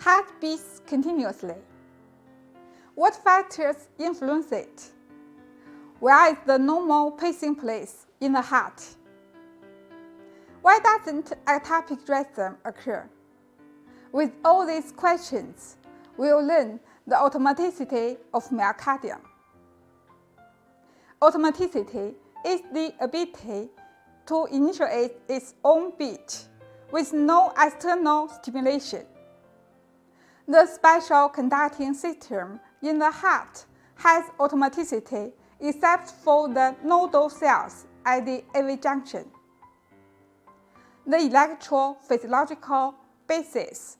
heart beats continuously. What factors influence it? Where is the normal pacing place in the heart? Why doesn't ectopic rhythm occur? With all these questions, we'll learn the automaticity of myocardium. Automaticity is the ability to initiate its own beat with no external stimulation. The special conducting system in the heart has automaticity except for the nodal cells at the AV junction. The electrophysiological basis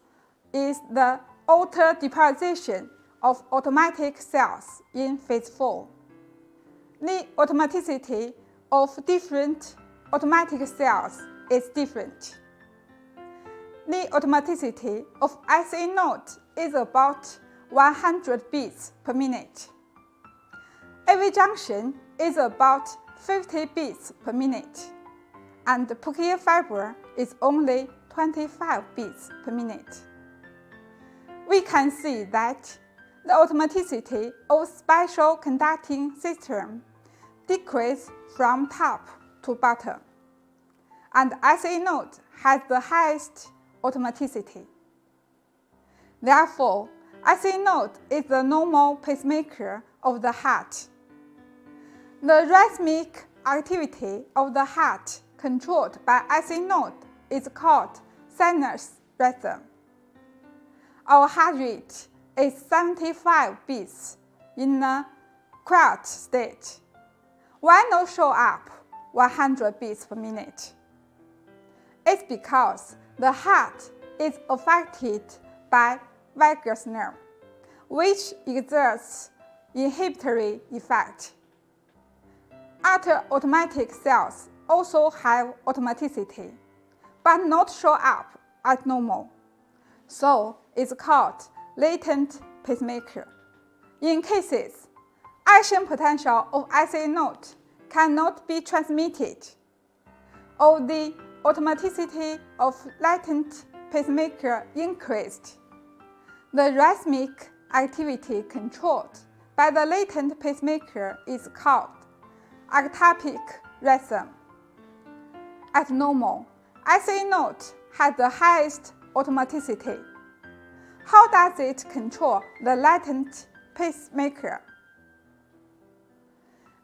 is the altered depolarization of automatic cells in phase 4. The automaticity of different automatic cells is different. The automaticity of SA node is about 100 beats per minute. AV junction is about 50 beats per minute, and Purkinje fiber is only 25 beats per minute. We can see that the automaticity of special conducting system decreases from top to bottom, and SA node has the highest automaticity. Therefore, SA node is the normal pacemaker of the heart. The rhythmic activity of the heart controlled by SA node is called sinus rhythm. Our heart rate is 75 beats in a quiet state. Why not show up 100 beats per minute? It's because the heart is affected by vagus nerve, which exerts inhibitory effect. Other automatic cells also have automaticity, but not show up as normal. So it's called latent pacemaker. In cases, action potential of SA node cannot be transmitted, or the automaticity of latent pacemaker increased. The rhythmic activity controlled by the latent pacemaker is called ectopic rhythm. At normal, SA node has the highest automaticity. How does it control the latent pacemaker?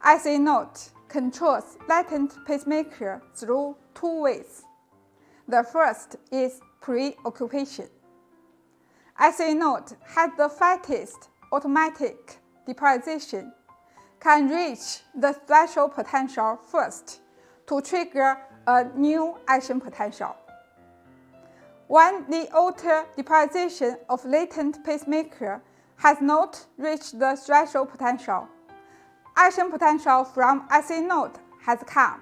SA node controls latent pacemaker through 2 ways. The first is preoccupation. SA node has the fastest automatic depolarization, can reach the threshold potential first to trigger a new action potential. When the altered depolarization of latent pacemaker has not reached the threshold potential, action potential from SA node has come.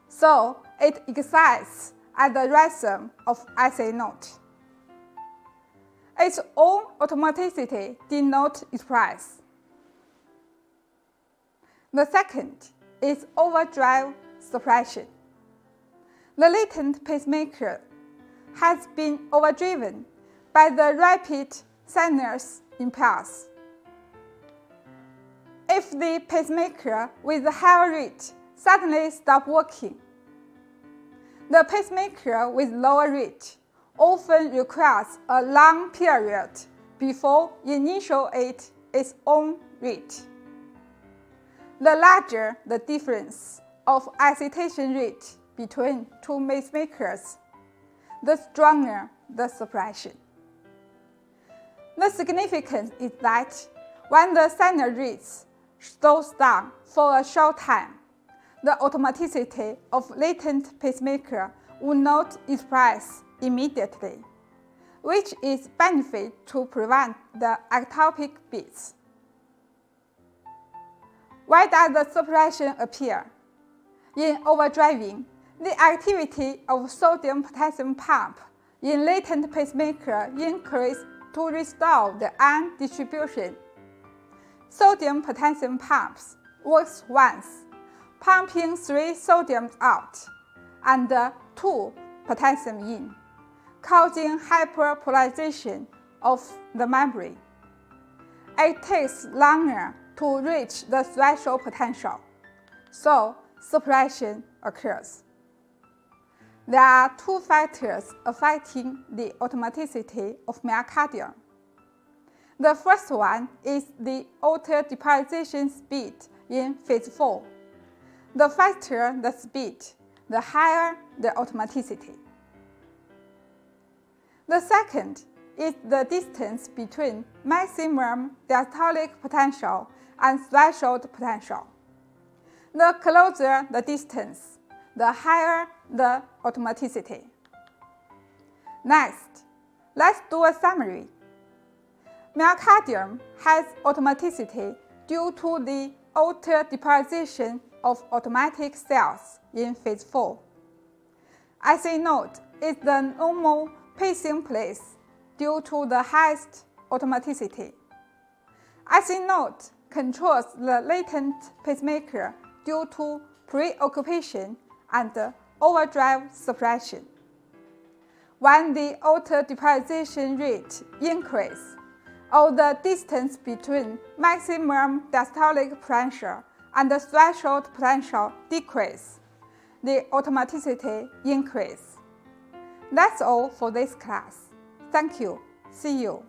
So it excites at the rhythm of SA node. Its own automaticity did not express. The second is overdrive suppression. The latent pacemaker has been overdriven by the rapid sinus impulse. If the pacemaker with a higher rate suddenly stops working, the pacemaker with lower rate often requires a long period before initiating its own rate. The larger the difference of excitation rate between 2 pacemakers, the stronger the suppression. The significance is that when the sinus rate slows down for a short time, the automaticity of latent pacemaker will not express immediately, which is benefit to prevent the ectopic beats. Why does the suppression appear? In overdriving, the activity of sodium-potassium pump in latent pacemaker increases to restore the ion distribution. Sodium-potassium pumps works once, pumping 3 sodiums out and 2 potassium in, causing hyperpolarization of the membrane. It takes longer to reach the threshold potential, so suppression occurs. There are two factors affecting the automaticity of myocardium. The first one is the altered depolarization speed in phase 4. The faster the speed, the higher the automaticity. The second is the distance between maximum diastolic potential and threshold potential. The closer the distance, the higher the automaticity. Next, let's do a summary. Myocardium has automaticity due to the altered depolarization of automatic cells in phase 4. IC node is the normal pacing place due to the highest automaticity. IC node controls the latent pacemaker due to preoccupation and overdrive suppression. When the altered depolarization rate increases, or the distance between maximum diastolic potential and the threshold potential decreases, the automaticity increases. That's all for this class. Thank you. See you.